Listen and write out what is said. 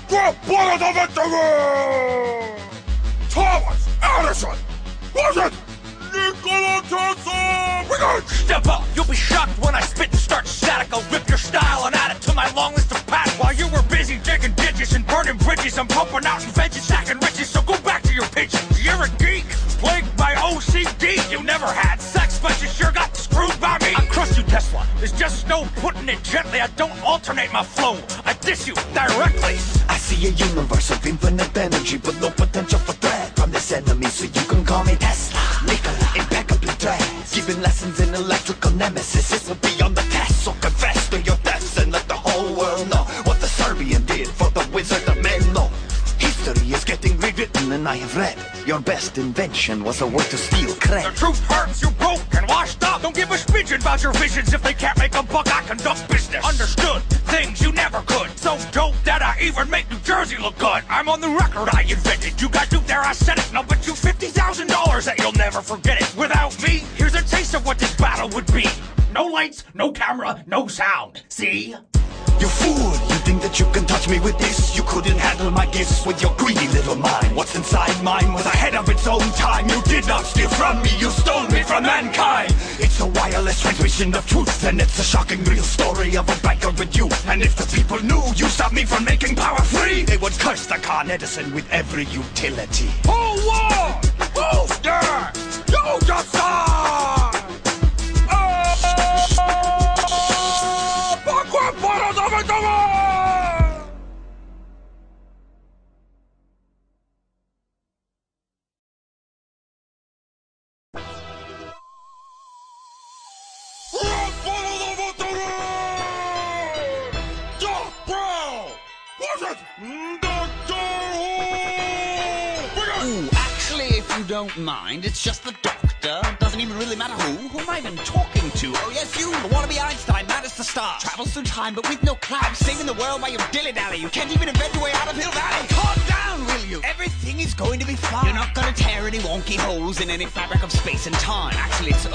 Buona Thomas Edison! Was it Nikola Tesla? We're going to Step up, you'll be shocked when I spit and start static. I'll rip your style and add it to my long list of patents. While you were busy digging ditches and burning bridges, I'm pumping out inventions, stacking riches, so go back to your pigeons. You're a geek, plagued by OCD. You never had sex, but you sure got screwed by me. I crushed you, Tesla. There's just no putting it gently. I don't alternate my flow. I diss you directly. I see a universe of infinite energy, but no potential for threat from this enemy. So you can call me Tesla, Nikola, impeccably dressed, giving lessons in electrical nemesis. This will be on the test, so confess to your deaths and let the whole world know what the Serbian did for the Wizard of Menlo. History is getting rewritten, and I have read your best invention was a way to steal cred. The truth hurts, you broke and washed up. Don't give a smidgen about your visions. If they can't make a buck, I conduct business. Understood, things you never could. So dope that I even make New Jersey look good. I'm on the record, I invented. You got duped there, I said it. Now bet you $50,000 that you'll never forget it. Without me, here's a taste of what this battle would be. No lights, no camera, no sound. See? You fool! You think that you can touch me with this? You couldn't handle my gifts with your greedy little mind. What's inside mine was ahead of its own time. You did not steal from me, you stole me from mankind. It's a wireless transmission of truth, and it's a shocking real story of a banker with you. And if the people knew you stopped me from making power free, they would curse the Con Edison with every utility. Who won? Who's there? You decide! Ooh, actually, if you don't mind, it's just the doctor. Doesn't even really matter who. Who am I even talking to? Oh, yes, you, the wannabe Einstein, mad as the stars. Travels through time, but with no clouds. Saving the world while you dilly-dally. You can't even invent your way out of Hill Valley. Calm down, will you? Everything is going to be fine. You're not gonna tear any wonky holes in any fabric of space and time. Actually, it's